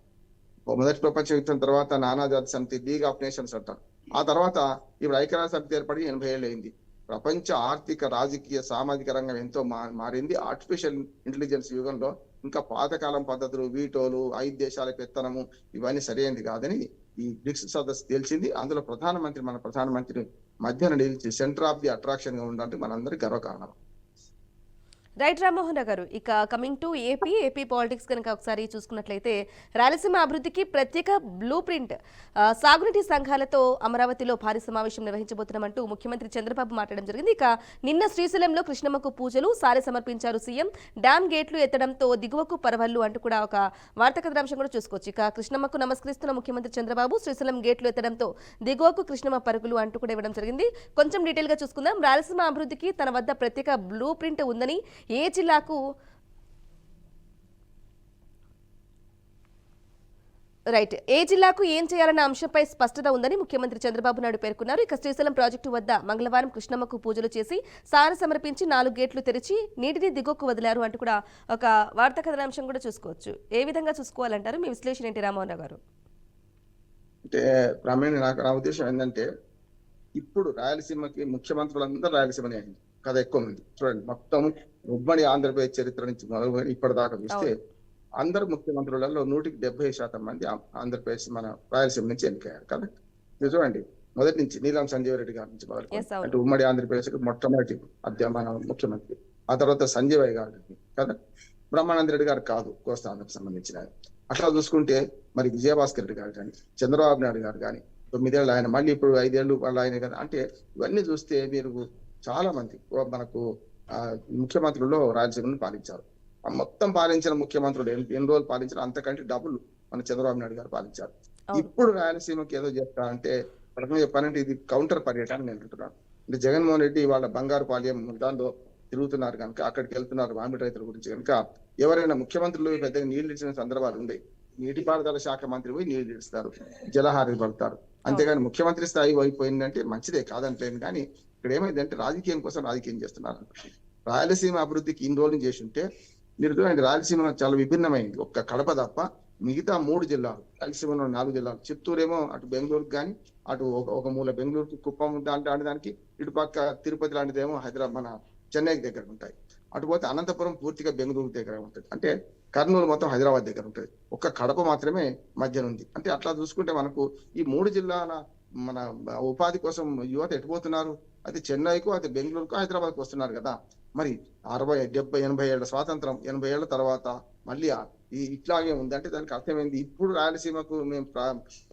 మొదటి ప్రపంచ యుద్ధం తర్వాత నానాజాతి సమితి, లీగ్ ఆఫ్ నేషన్స్ అంటారు. ఆ తర్వాత ఇప్పుడు ఐక్యరాజ్య సమితి ఏర్పడి 80 ఏళ్ళు అయింది. ప్రపంచ ఆర్థిక, రాజకీయ, సామాజిక రంగం ఎంతో మారింది. ఆర్టిఫిషియల్ ఇంటెలిజెన్స్ యుగంలో ఇంకా పాతకాలం పద్ధతులు, వీటోలు, 5 దేశాల పెత్తనము ఇవన్నీ సరైనది కాదని ఈ బ్రిక్స్ సదస్సు తెలిసింది. అందులో మన ప్రధానమంత్రి మధ్యన నిలిచి సెంటర్ ఆఫ్ ది అట్రాక్షన్ గా ఉండాలంటే మనందరికీ గర్వకారణం. రైట్ రామ్మోహన్ గారు, ఇక కమింగ్ టు ఏపీ పాలిటిక్స్ కనుక ఒకసారి చూసుకున్నట్లయితే రాయలసీమ అభివృద్ధికి ప్రత్యేక బ్లూ ప్రింట్, సాగునీటి సంఘాలతో అమరావతిలో భారీ సమావేశం నిర్వహించబోతున్నామంటూ ముఖ్యమంత్రి చంద్రబాబు మాట్లాడడం జరిగింది. ఇక నిన్న శ్రీశైలంలో కృష్ణమ్మకు పూజలు, సారె సమర్పించారు సీఎం. డ్యామ్ గేట్లు ఎత్తడంతో దిగువకు పరవళ్లు అంటూ కూడా ఒక వార్తా కథనాంశం కూడా చూసుకోవచ్చు. ఇక కృష్ణమ్మకు నమస్కరిస్తున్న ముఖ్యమంత్రి చంద్రబాబు శ్రీశైలం గేట్లు ఎత్తడంతో దిగువకు కృష్ణమ్మ పరుగులు అంటూ కూడా ఇవ్వడం జరిగింది. కొంచెం డీటెయిల్ గా చూసుకుందాం. రాయలసీమ అభివృద్ధికి తన వద్ద ప్రత్యేక బ్లూ ప్రింట్ ఉందని, ఏ జిల్లాకు ఏం చేయాలన్న అంశంపై స్పష్టత ఉందని ముఖ్యమంత్రి చంద్రబాబు నాయుడు పేర్కొన్నారు. ఇక శ్రీశైలం ప్రాజెక్టు వద్ద మంగళవారం కృష్ణమ్మకు పూజలు చేసి సారె సమర్పించి 4 గేట్లు తెరిచి నీటిని దిగువకు వదిలారు అంటూ కూడా ఒక వార్తా కథనాంశం కూడా చూసుకోవచ్చు. ఏ విధంగా చూసుకోవాలంటారు? మీ విశ్లేషణ ఏంటి రామ్మోహన్ గారు? అంటే నా ఉద్దేశం ఏంటంటే ఇప్పుడు రాయలసీమకి ముఖ్యమంత్రులందరూ రాయలసీమనే అయింది కదా, ఎక్కువ మంది. చూడండి, మొత్తం ఉమ్మడి ఆంధ్రప్రదేశ్ చరిత్ర నుంచి మొదలుకొని ఇప్పటిదాకా చూస్తే అందరు ముఖ్యమంత్రులలో 170% మంది ఆంధ్రప్రదేశ్ మన రాయలసీమ నుంచి ఎన్నికయ్యారు కదా. ఇది చూడండి, మొదటి నుంచి నీలం సంజీవ్ రెడ్డి గారి నుంచి మొదలు అంటే ఉమ్మడి ఆంధ్రప్రదేశ్ మొట్టమొదటి మన ముఖ్యమంత్రి. ఆ తర్వాత సంజయ్ గారు కదా, బ్రహ్మానంద రెడ్డి గారు కాదు, కోస్తా ఆంధ్రకు సంబంధించిన. అట్లా చూసుకుంటే మరి విజయభాస్కర్ రెడ్డి గారు కానీ, చంద్రబాబు నాయుడు గారు కానీ 9 ఏళ్ళు ఆయన, మళ్ళీ ఇప్పుడు 5 ఏళ్ళు వాళ్ళు ఆయన కదా. అంటే ఇవన్నీ చూస్తే మీరు చాలా మంది మనకు ముఖ్యమంత్రుల్లో రాయలసీమను పాలించారు. మొత్తం పాలించిన ముఖ్యమంత్రులు ఎన్ని రోజులు పాలించారు, అంతకంటే డబుల్ మన చంద్రబాబు నాయుడు గారు పాలించారు. ఇప్పుడు రాయలసీమకి ఏదో చెప్తారంటే ప్రథమ చెప్పాలంటే ఇది కౌంటర్ పర్యటన నేను అంటున్నాను. అంటే జగన్మోహన్ రెడ్డి వాళ్ళ బంగారు పాళ్యం దానిలో తిరుగుతున్నారు కనుక, అక్కడికి వెళ్తున్నారు మామిడి రైతుల గురించి కనుక. ఎవరైనా ముఖ్యమంత్రులు పెద్దగా నీళ్లు ఇచ్చిన సందర్భాలు ఉన్నాయి. నీటిపారుదల శాఖ మంత్రి పోయి నీళ్లు ఇస్తారు, జలహారతి పడతారు. అంతేగాని ముఖ్యమంత్రి స్థాయి అయిపోయిందంటే మంచిదే, కాదంటలేదు. కానీ ఇక్కడ ఏమైందంటే రాజకీయం కోసం రాజకీయం చేస్తున్నారు. రాయలసీమ అభివృద్ధికి ఇన్ని రోజులు చేసి ఉంటే మీరు చూడండి, రాయలసీమ చాలా విభిన్నమైంది. ఒక్క కడప తప్ప మిగతా 3 జిల్లాలు, రాయలసీమలో 4 జిల్లాలు. చిత్తూరు ఏమో అటు బెంగళూరుకి కానీ, అటు ఒక మూల బెంగళూరుకి, కుప్పం లాంటి దానికి, ఇటు పక్క తిరుపతి లాంటిదేమో హైదరాబాద్ మన చెన్నైకి దగ్గర ఉంటాయి. అటు పోతే అనంతపురం పూర్తిగా బెంగళూరు దగ్గర ఉంటుంది. అంటే కర్నూలు మొత్తం హైదరాబాద్ దగ్గర ఉంటుంది. ఒక్క కడప మాత్రమే మధ్యన ఉంది. అంటే అట్లా చూసుకుంటే మనకు ఈ 3 జిల్లాల మన ఉపాధి కోసం యువత ఎటుపోతున్నారు? అయితే చెన్నైకు, అయితే బెంగళూరుకు, హైదరాబాద్కు వస్తున్నారు కదా. మరి 60, 70, 80 ఏళ్ల స్వాతంత్రం, 80 ఏళ్ల తర్వాత మళ్ళీ ఇట్లాగే ఉంది అంటే దానికి అర్థమైంది. ఇప్పుడు రాయలసీమకు మేము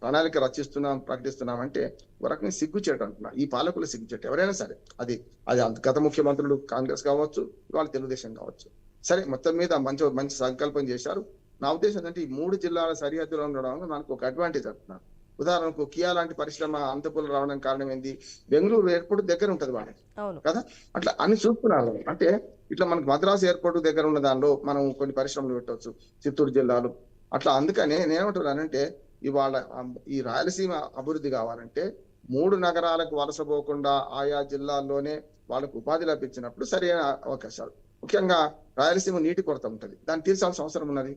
ప్రణాళిక రచిస్తున్నాం, ప్రకటిస్తున్నాం అంటే ఒక రకంగా సిగ్గుచేటు అంటున్నా. ఈ పాలకులు సిగ్గుచేటు ఎవరైనా సరే, అది అది గత ముఖ్యమంత్రులు కాంగ్రెస్ కావచ్చు, ఇవాళ తెలుగుదేశం కావచ్చు. సరే మొత్తం మీద మంచి మంచి సంకల్పం చేశారు. నా ఉద్దేశం ఏంటంటే ఈ 3 జిల్లాల సరిహద్దులో ఉండడం వల్ల మనకు ఒక అడ్వాంటేజ్ అంటున్నారు. ఉదాహరణకు కియా లాంటి పరిశ్రమ అంతపురం రావడం కారణం ఏంది, బెంగళూరు ఎయిర్పోర్ట్ దగ్గర ఉంటది వాళ్ళకి కదా. అట్లా అన్ని చూస్తున్నారు. అంటే ఇట్లా మనకు మద్రాసు ఎయిర్పోర్ట్ దగ్గర ఉన్న దానిలో మనం కొన్ని పరిశ్రమలు పెట్టవచ్చు, చిత్తూరు జిల్లాలో అట్లా. అందుకనే నేనేమంటున్నానంటే ఇవాళ ఈ రాయలసీమ అభివృద్ధి కావాలంటే 3 నగరాలకు వలస పోకుండా ఆయా జిల్లాల్లోనే వాళ్ళకు ఉపాధి లభించినప్పుడు సరైన అవకాశాలు. ముఖ్యంగా రాయలసీమ నీటి కొరత ఉంటది, దాన్ని తీర్చాల్సిన అవసరం ఉన్నది.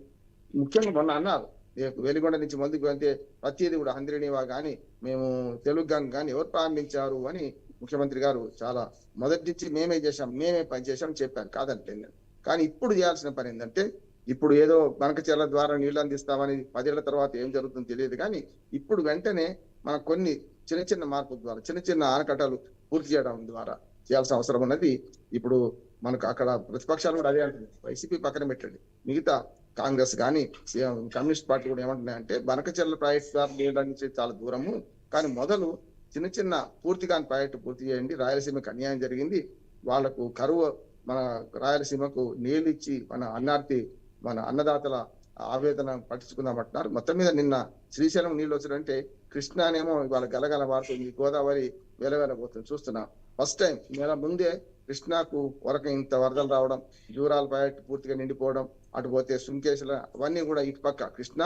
ముఖ్యంగా మొన్న అన్నారు వెలిగొండ నుంచి ముందుకు వెళ్తే ప్రతిదీ కూడా హంద్రినీవా కానీ మేము తెలుగు గంగ కానీ ఎవరు ప్రారంభించారు అని ముఖ్యమంత్రి గారు చాలా మొదటి నుంచి మేమే చేశాం, మేమే పనిచేసాం చెప్పాను, కాదంటే. కానీ ఇప్పుడు చేయాల్సిన పని ఏంటంటే, ఇప్పుడు ఏదో బనకచెర్ల ద్వారా నీళ్లు అందిస్తామని 10 ఏళ్ల తర్వాత ఏం జరుగుతుందో తెలియదు, కానీ ఇప్పుడు వెంటనే మన కొన్ని చిన్న చిన్న మార్పుల ద్వారా చిన్న చిన్న ఆనకట్టలు పూర్తి చేయడం ద్వారా చేయాల్సిన అవసరం ఉన్నది. ఇప్పుడు మనకు అక్కడ ప్రతిపక్షాలు కూడా అదే అంటుంది, వైసీపీ పక్కన పెట్టండి, మిగతా కాంగ్రెస్ కానీ కమ్యూనిస్ట్ పార్టీ కూడా ఏమంటున్నాయంటే బనకచెర్ల ప్రాజెక్ట్ ద్వారా నీళ్ళ నుంచి చాలా దూరము, కానీ మొదలు చిన్న చిన్న పూర్తి కాని ప్రాజెక్టు పూర్తి చేయండి. రాయలసీమకు అన్యాయం జరిగింది, వాళ్లకు కరువు, మన రాయలసీమకు నీళ్ళు ఇచ్చి మన అన్నదాతల ఆవేదన పట్టించుకుందామంటున్నారు. మొత్తం మీద నిన్న శ్రీశైలం నీళ్ళు వచ్చారంటే కృష్ణానేమో ఇవాళ గలగల మారుతుంది, గోదావరి వెలవెలబోతుంది చూస్తున్నాం. ఫస్ట్ టైం నెల ముందే కృష్ణాకు వరకు ఇంత వరదలు రావడం, జూరాల ప్రాజెక్టు పూర్తిగా నిండిపోవడం, అటు పోతే సుంకేశ్వర అవన్నీ కూడా ఇటు పక్క కృష్ణ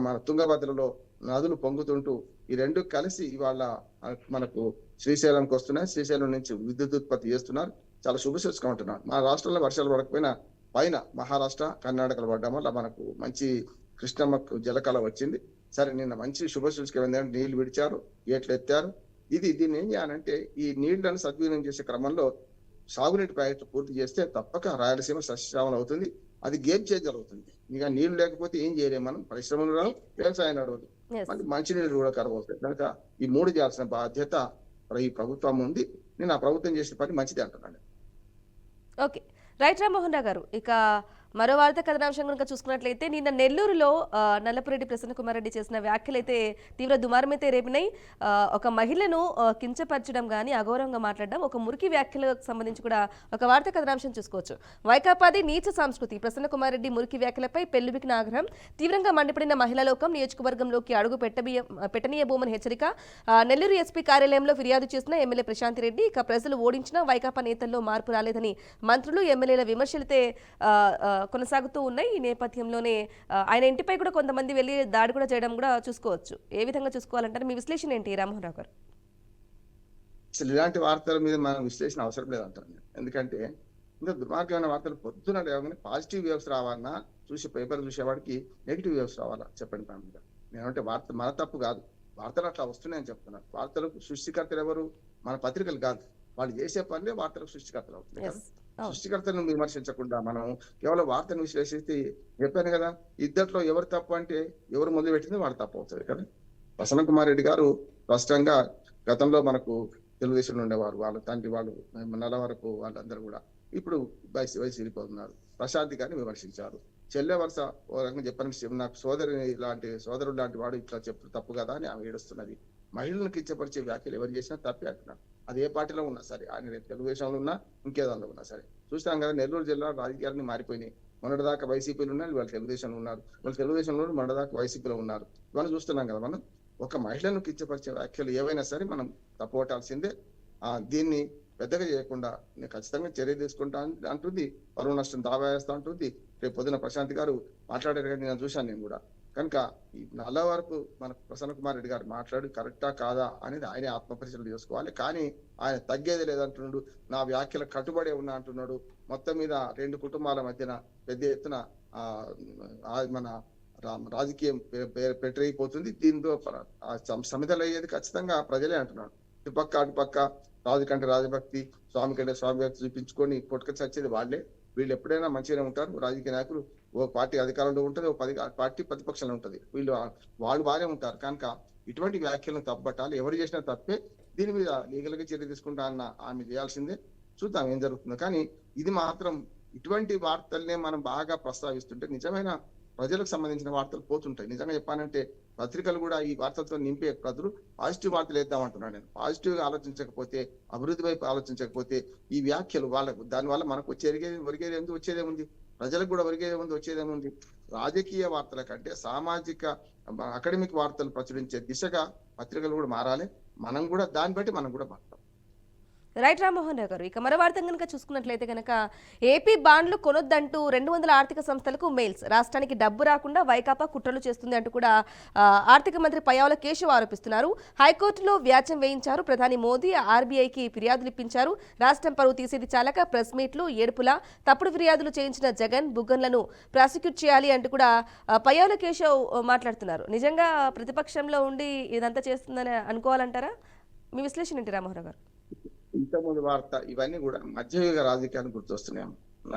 మన తుంగభద్రలో నదులు పొంగుతుంటూ ఈ రెండు కలిసి ఇవాళ మనకు శ్రీశైలంకి వస్తున్నాయి. శ్రీశైలం నుంచి విద్యుత్ ఉత్పత్తి చేస్తున్నారు, చాలా శుభసూచకం ఉంటున్నారు. మన రాష్ట్రంలో వర్షాలు పడకపోయినా పైన మహారాష్ట్ర కర్ణాటకలో పడ్డం వల్ల మనకు మంచి కృష్ణమ్మకు జలకళ వచ్చింది. సరే నిన్న మంచి శుభసూచకం ఏంటంటే నీళ్లు విడిచారు, గేట్లు ఎత్తారు. దీన్ని ఏం చేయాలంటే ఈ నీళ్లను సద్వినియోగం చేసే క్రమంలో సాగునీటి ప్రాజెక్టు పూర్తి చేస్తే తప్పక రాయలసీమ సస్యశ్యామలం అవుతుంది. అది గేమ్ చేంజర్ అవుతుంది. ఇక నీళ్లు లేకపోతే ఏం చేయలేము మనం, పరిశ్రమలు రావు, వ్యవసాయం నడవదు, మళ్ళీ మంచినీళ్ళు కూడా కరువు అవుతాయి. కనుక ఈ 3 చేయాల్సిన బాధ్యత ఈ ప్రభుత్వం ఉంది. నేను ఆ ప్రభుత్వం చేసే పని మంచిది అంటున్నాను. ఓకే, రైట్ రామ్మోహన్ రావు గారు. ఇక మరో వార్త కథనాంశం కనుక చూసుకున్నట్లయితే నిన్న నెల్లూరులో నల్లపురెడ్డి ప్రసన్న కుమార్ రెడ్డి చేసిన వ్యాఖ్యలైతే తీవ్ర దుమారమైతే రేపినాయి. ఒక మహిళను కించపరచడం కానీ అగౌరవంగా మాట్లాడడం, ఒక మురికి వ్యాఖ్యలకు సంబంధించి కూడా ఒక వార్త కథనాంశం చూసుకోవచ్చు. వైకాపాది నీచ సంస్కృతి, ప్రసన్న కుమార్ రెడ్డి మురికి వ్యాఖ్యలపై పెళ్లిబికిన ఆగ్రహం, తీవ్రంగా మండిపడిన మహిళా లోకం, నియోజకవర్గంలోకి అడుగు పెట్టనీయబోమని హెచ్చరిక, నెల్లూరు ఎస్పీ కార్యాలయంలో ఫిర్యాదు చేసిన ఎమ్మెల్యే ప్రశాంత్ రెడ్డి. ఇక ప్రజలు ఓడించిన వైకాపా నేతల్లో మార్పు రాలేదని మంత్రులు ఎమ్మెల్యేల విమర్శలైతే కొనసాగుతూ ఉన్నాయి. ఈ నేపథ్యంలోనే ఆయన ఇంటిపై కూడా కొంతమంది వెళ్ళి దాడి కూడా చేయడం కూడా చూసుకోవచ్చు. ఏ విధంగా చూసుకోవాలంటారు? మీ విశ్లేషణ ఏంటి రామ్మోహన్ రావు గారు? అసలు ఇలాంటి వార్తల మీద మనం విశ్లేషణ అవసరం లేదంటాను. ఎందుకంటే ఇంకా దుర్మార్గమైన వార్తలు పొద్దున లేవగానే పాజిటివ్ వేవ్స్ రావాలన్నా చూసి పేపర్ చూసేవాడికి నెగిటివ్ వేవ్స్ రావాలా చెప్పండి. నేనంటే వార్త మన తప్పు కాదు, వార్తలు అట్లా వస్తున్నాయని చెప్తున్నాను. వార్తలకు సృష్టికర్తలు ఎవరు? మన పత్రికలు కాదు, వాళ్ళు చేసే పనులే వార్తలకు సృష్టికర్తలు అవుతున్నాయి కదా. సృష్టికర్తలను విమర్శించకుండా మనం కేవలం వార్తను విశ్లేషిస్తే, చెప్పాను కదా, ఇద్దట్లో ఎవరు తప్పు అంటే ఎవరు మొదలు పెట్టింది వాడు తప్పు అవుతుంది కదా. ప్రసన్న కుమార్ రెడ్డి గారు స్పష్టంగా గతంలో మనకు తెలుగుదేశంలో ఉండేవారు, వాళ్ళ తండ్రి వాళ్ళు నెల వరకు వాళ్ళందరూ కూడా ఇప్పుడు వైసీపీ ఉన్నారు. ప్రశాంత్ గారిని విమర్శించారు. చెల్లె వరుస ఓ రకంగా చెప్పాను, నాకు సోదరుడు లాంటి వాడు ఇట్లా చెప్పు తప్పు కదా అని ఆమె ఏడుస్తున్నది. మహిళలను కించపరిచే వ్యాఖ్యలు ఎవరు చేసినా తప్పే అంటున్నారు. అది ఏ పార్టీలో ఉన్నా సరే, ఆయన తెలుగుదేశంలో ఉన్నా ఇంకేదానిలో ఉన్నా సరే. చూస్తాం కదా నెల్లూరు జిల్లా రాజకీయాలన్నీ మారిపోయినాయి. మొన్నటిదాకా వైసీపీలు ఉన్నారు, వాళ్ళు తెలుగుదేశంలో ఉన్నారు, వాళ్ళు తెలుగుదేశంలో మొన్నటిదాకా వైసీపీలో ఉన్నారు. ఇవన్నీ చూస్తున్నాం కదా మనం. ఒక మహిళను కించపరిచే వ్యాఖ్యలు ఏవైనా సరే మనం తప్పవటాల్సిందే. దీన్ని పెద్దగా చేయకుండా నేను ఖచ్చితంగా చర్య తీసుకుంటా అంటుంది, పరువు నష్టం దావా వేస్తా అంటుంది. రేపు పొద్దున ప్రశాంత్ గారు మాట్లాడారు కానీ నేను చూశాను నేను కూడా. కనుక ఈ నల్ల వరకు మన ప్రసన్న కుమార్ రెడ్డి గారు మాట్లాడి కరెక్టా కాదా అనేది ఆయనే ఆత్మపరిశీలన చేసుకోవాలి. కానీ ఆయన తగ్గేది లేదంటున్నాడు, నా వ్యాఖ్యల కట్టుబడే ఉన్నా అంటున్నాడు. మొత్తం మీద 2 కుటుంబాల మధ్యన పెద్ద ఎత్తున మన రాజకీయం పెట్టయిపోతుంది. దీంతో సమితలు అయ్యేది ఖచ్చితంగా ప్రజలే అంటున్నాడు. ఇటుపక్క అటుపక్క రాజు కంటే రాజభక్తి, స్వామి కంటే స్వామి భక్తి చూపించుకొని కొట్టుకు చచ్చేది వాళ్ళే. వీళ్ళు ఎప్పుడైనా మంచిగానే ఉంటారు. రాజకీయ నాయకులు ఓ పార్టీ అధికారంలో ఉంటుంది, ఓ పార్టీ ప్రతిపక్షంలో ఉంటుంది. వాళ్ళు బాగానే ఉంటారు. కనుక ఇటువంటి వ్యాఖ్యలను తప్పబట్టాలి. ఎవరు చేసినా తప్పే, దీని మీద లీగల్ గా చర్య తీసుకుంటా అన్న ఆమె చేయాల్సిందే. చూద్దాం ఏం జరుగుతుందో. కానీ ఇది మాత్రం ఇటువంటి వార్తల్నే మనం బాగా ప్రస్తావిస్తుంటే నిజమైన ప్రజలకు సంబంధించిన వార్తలు పోతుంటాయి. నిజంగా చెప్పానంటే పత్రికలు కూడా ఈ వార్తలతో నింపే బదులు పాజిటివ్ వార్తలు వేద్దామంటున్నాను నేను. పాజిటివ్ గా ఆలోచించకపోతే, అభివృద్ధి వైపు ఆలోచించకపోతే ఈ వ్యాఖ్యలు వాళ్ళకు దానివల్ల మనకు ఒరిగేది ఏముంది, వచ్చేదేముంది? ప్రజలకు కూడా ఒరిగేదేముంది, వచ్చేదేముంది? రాజకీయ వార్తల కంటే సామాజిక అకాడమిక్ వార్తలు ప్రచురించే దిశగా పత్రికలు కూడా మారాలి. మనం కూడా దాన్ని బట్టి మనం కూడా మాట్లాడాలి. రైట్ రామ్మోహన్ రావు గారు, ఇక మరో వార్త కనుక చూసుకున్నట్లయితే కనుక ఏపీ బాండ్లు కొనొద్దంటూ 200 ఆర్థిక సంస్థలకు మెయిల్స్. రాష్ట్రానికి డబ్బు రాకుండా వైకాపా కుట్రలు చేస్తుంది అంటూ కూడా ఆర్థిక మంత్రి పయ్యావుల కేశవ్ ఆరోపిస్తున్నారు. హైకోర్టులో వ్యాజ్యం వేయించారు ప్రధాని మోదీ, ఆర్బీఐకి ఫిర్యాదులు ఇప్పించారు. రాష్ట్రం పరువు తీసేది చాలక ప్రెస్ మీట్లు, ఏడుపుల తప్పుడు ఫిర్యాదులు చేయించిన జగన్ బుగ్గన్లను ప్రాసిక్యూట్ చేయాలి అంటూ కూడా పయ్యావుల కేశవ్ మాట్లాడుతున్నారు. నిజంగా ప్రతిపక్షంలో ఉండి ఇదంతా చేస్తుందని అనుకోవాలంటారా? మీ విశ్లేషణ ఏంటి రామ్మోహన్ రావు గారు? ఇంతకుముందు వార్త ఇవన్నీ కూడా మధ్యయుగ రాజకీయాలు గుర్తొస్తున్నాయి.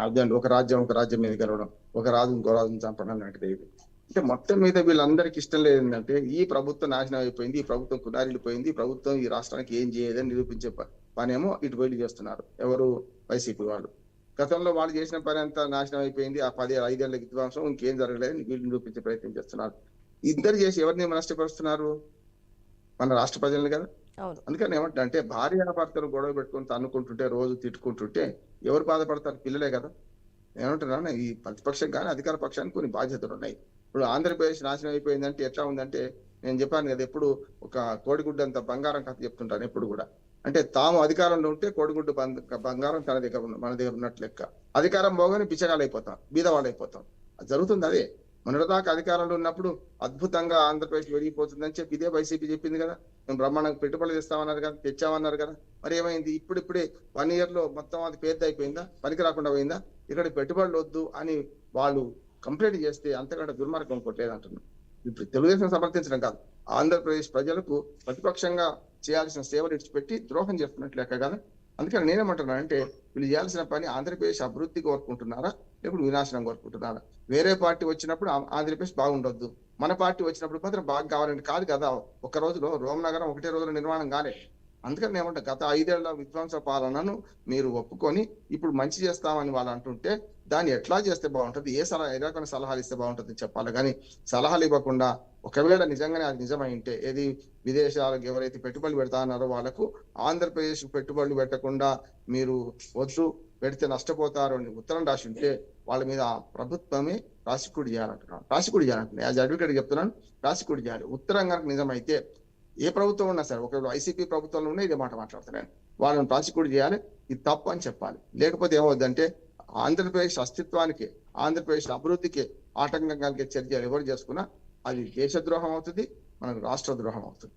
అదే ఒక రాజ్యం మీద గెలవడం, ఒక రాజు ఇంకో రాజుని చంపడం లాంటిది. అంటే మొత్తం మీద వీళ్ళందరికీ ఇష్టం లేదు ఏంటంటే ఈ ప్రభుత్వం నాశనం అయిపోయింది, ఈ ప్రభుత్వం కుదారిల్లిపోయింది, ఈ ప్రభుత్వం ఈ రాష్ట్రానికి ఏం చేయలేదని నిరూపించే పనేమో ఇటు వెళ్ళి చేస్తున్నారు. ఎవరు? వైసీపీ వాళ్ళు. గతంలో వాళ్ళు చేసిన పని అంతా నాశనం అయిపోయింది, ఆ 5 ఏళ్ల విధ్వంసం, ఇంకేం జరగలేదని వీళ్ళు నిరూపించే ప్రయత్నం చేస్తున్నారు. ఇద్దరు చేసి ఎవరిని నష్టపరుస్తున్నారు? మన రాష్ట్ర ప్రజల్ని కదా. అందుకని ఏమంటా అంటే భార్యాభర్తలు గొడవ పెట్టుకుని తన్నుకుంటుంటే, రోజు తిట్టుకుంటుంటే ఎవరు బాధపడతారు? పిల్లలే కదా. ఏమంటున్నా, ఈ ప్రతిపక్షం కానీ అధికార పక్షానికి కొన్ని బాధ్యతలు ఉన్నాయి. ఇప్పుడు ఆంధ్రప్రదేశ్ నాశనం అయిపోయిందంటే ఎట్లా ఉందంటే, నేను చెప్పాను కదా, ఎప్పుడు ఒక కోడిగుడ్డు అంత బంగారం కథ చెప్తుంటాను ఎప్పుడు కూడా. అంటే తాము అధికారంలో ఉంటే కోడిగుడ్డు బంగారం తన దగ్గర మన దగ్గర ఉన్నట్లు లెక్క. అధికారం పోగానే పిచ్చగాళ్ళు అయిపోతాం, బీదవాళ్ళు అయిపోతాం. అది జరుగుతుంది. అదే మొన్నటిదాకా అధికారంలో ఉన్నప్పుడు అద్భుతంగా ఆంధ్రప్రదేశ్ వెలిగిపోతుందని చెప్పి ఇదే వైసీపీ చెప్పింది కదా. మేము బ్రహ్మాండంగా పెట్టుబడులు తెస్తామన్నారు కదా, తెచ్చామన్నారు కదా. మరి ఏమైంది? ఇప్పుడే 1 year లో మొత్తం అది పేద అయిపోయిందా? పనికి రాకుండా పోయిందా? ఇక్కడ పెట్టుబడులు వద్దు అని వాళ్ళు కంప్లైంట్ చేస్తే అంతకంటే దుర్మార్గం కొట్టలేదు అంటున్నారు. ఇప్పుడు తెలుగుదేశం సమర్థించడం కాదు, ఆంధ్రప్రదేశ్ ప్రజలకు ప్రతిపక్షంగా చేయాల్సిన సేవలు ఇచ్చిపెట్టి ద్రోహం చేస్తున్నట్లు లెక్క కదా. అందుకని నేనేమంటున్నాను అంటే, వీళ్ళు చేయాల్సిన పని ఆంధ్రప్రదేశ్ అభివృద్ధి కోరుకుంటున్నారా, లేకపోతే వినాశనం కోరుకుంటున్నారా? వేరే పార్టీ వచ్చినప్పుడు ఆంధ్రప్రదేశ్ బాగుండొద్దు, మన పార్టీ వచ్చినప్పుడు మాత్రం బాగా కావాలని కాదు కదా. ఒక రోజులో రోమనగరం ఒకటే రోజులో నిర్మాణం కాలే. అందుకని ఏమంటే గత 5 ఏళ్ల విధ్వంస పాలనను మీరు ఒప్పుకొని ఇప్పుడు మంచి చేస్తామని వాళ్ళు అంటుంటే దాన్ని ఎట్లా చేస్తే బాగుంటుంది, ఏ రకమైన సలహాలు ఇస్తే బాగుంటుంది చెప్పాలి. కానీ సలహాలు ఇవ్వకుండా, ఒకవేళ నిజంగానే అది నిజమైంటే, ఏది విదేశాలకు ఎవరైతే పెట్టుబడులు పెడతా అన్నారో వాళ్ళకు ఆంధ్రప్రదేశ్ పెట్టుబడులు పెట్టకుండా మీరు వద్దు, పెడితే నష్టపోతారు అని ఉత్తరం రాసి ఉంటే వాళ్ళ మీద ప్రభుత్వమే ప్రాసిక్యూట్ చేయాలంటున్నాను. యాజ్ అడ్వకేట్ చెప్తున్నాను, ప్రాసిక్యూట్ చేయాలి. ఉత్తరం కనుక నిజమైతే ఏ ప్రభుత్వం ఉన్నా సరే, ఒకవేళ వైసీపీ ప్రభుత్వంలో ఉన్నా ఇదే మాట మాట్లాడుతున్నాను, వాళ్ళని ప్రాసిక్యూట్ చేయాలి. ఇది తప్పు అని చెప్పాలి. లేకపోతే ఏమవుద్దంటే ఆంధ్రప్రదేశ్ అస్తిత్వానికి, ఆంధ్రప్రదేశ్ అభివృద్ధికి ఆటంకం కలిగే చర్యలు ఎవరు చేసుకున్నా అది దేశద్రోహం అవుతుంది, మనకు రాష్ట్ర ద్రోహం అవుతుంది.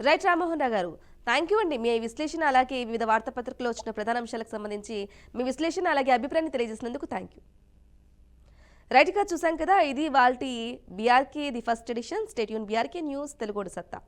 రైట్ రామ్మోహన్ రావు గారు, థ్యాంక్ యూ అండి. మీ విశ్లేషణ అలాగే వివిధ వార్తాపత్రికల్లో వచ్చిన ప్రధాన అంశాలకు సంబంధించి మీ విశ్లేషణ అలాగే అభిప్రాయాన్ని తెలియజేసినందుకు థ్యాంక్ యూ. రైట్గా చూసాం కదా, ఇది వాల్టి BRK the first edition. State యూన్ బీఆర్కే న్యూస్, తెలుగోడు సత్తా.